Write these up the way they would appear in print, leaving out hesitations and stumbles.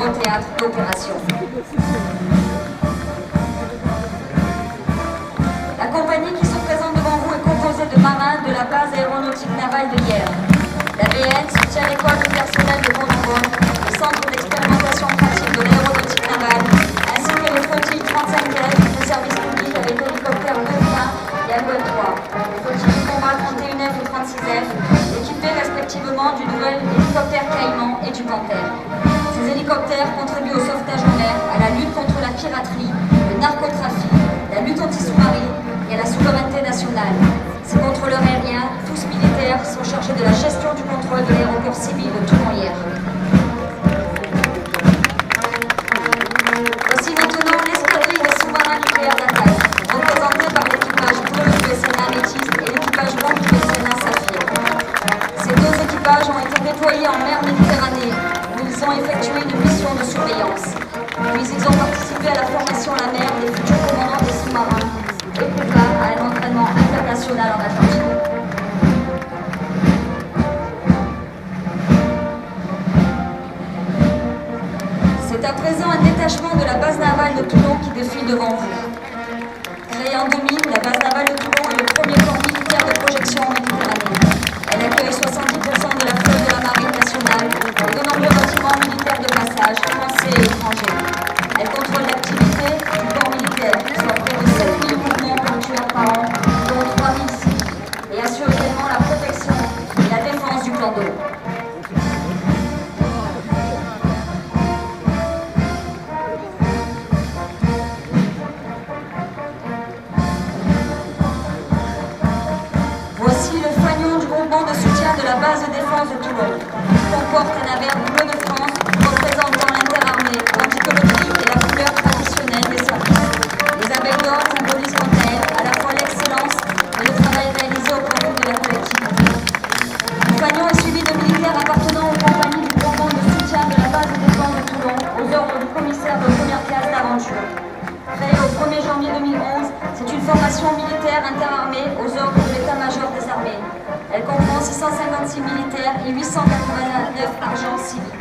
nouveau théâtre d'opération. La compagnie qui se présente devant vous est composée de marins de la base aéronautique navale de Hyères. L'ABN soutient l'école du personnel de contrôle, le centre d'expérimentation pratique de l'aéronautique navale, ainsi que les flottilles 35F de service public avec l'hélicoptère Bleu 1 et Alouette 3. Les flottilles du combat 31F et 36F, équipées respectivement du nouvel hélicoptère Caïman et du Panthère. Ces hélicoptères contribuent au sauvetage en mer, à la lutte contre la piraterie, le narcotrafic, la lutte anti-sous-marine et à la souveraineté nationale. Ces contrôleurs aériens, tous militaires, sont chargés de la gestion du contrôle de l'aéroport civil de Toulon-Hyères. Voici maintenant l'escadrille des sous-marins nucléaires d'attaque, représentée par l'équipage bleu du SNA Métis et l'équipage blanc du SNA Saphir. Ces deux équipages ont été déployés en mer Méditerranée, où ils ont effectué une mission de surveillance. Puis ils ont participé à la formation à la mer des futurs commandants des sous-marins et plus tard à un entraînement international en Atlantique. C'est à présent un détachement de la base navale de Toulon qui défile devant vous. Créée en 2000, la base navale de Toulon est le premier camp militaire de projection en Méditerranée. Elle accueille 70% de la flotte de la marine nationale et de nombreux bâtiments militaires de passage, français et étrangers. Elle contrôle l'activité du corps militaire, soit près de 7000 mouvements portuaires par an, dont 3000 civils, et assure également la protection et la défense du plan d'eau. Voici le fanion du groupement de soutien de la base de défense de Toulon, qui comporte un navire bleu de France représentant l'interarmée, l'antipeloterie et la couleur traditionnelle des services. Les abeilles d'or symbolisent quant à elles à la fois l'excellence et le travail réalisé au profit de la collectivité. Le fanion est suivi de militaires appartenant aux compagnies du groupement de soutien de la base de défense de Toulon, aux ordres du commissaire de première classe d'aventure. Créée au 1er janvier 2011, c'est une formation militaire interarmée aux ordres de l'état-major des armées. Elle comprend 656 militaires et 889 agents civils.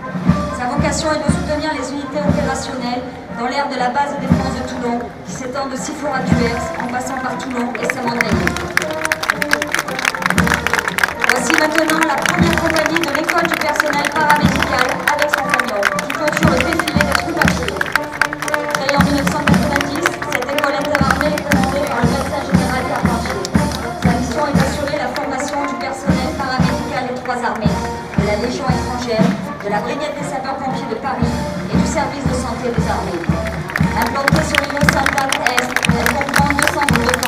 Sa vocation est de soutenir les unités opérationnelles dans l'aire de la base de défense de Toulon, qui s'étend de Sifour à Tuers, en passant par Toulon et Saint-Mandrier. Voici maintenant la première compagnie de l'école du personnel paramédical avec son fanion, qui clôture le défilé des troupes à pied. Créée en 1990, cette école interarmée est commandée par le médecin général Carpentier. Sa mission est d'assurer la formation du personnel paramédical des trois armées, de la Légion étrangère, de la Brigade des sapeurs-pompiers de Paris et du service de santé des armées. Implantée sur l'îlot Sainte-Anne-Est, elle comprend 2 centres de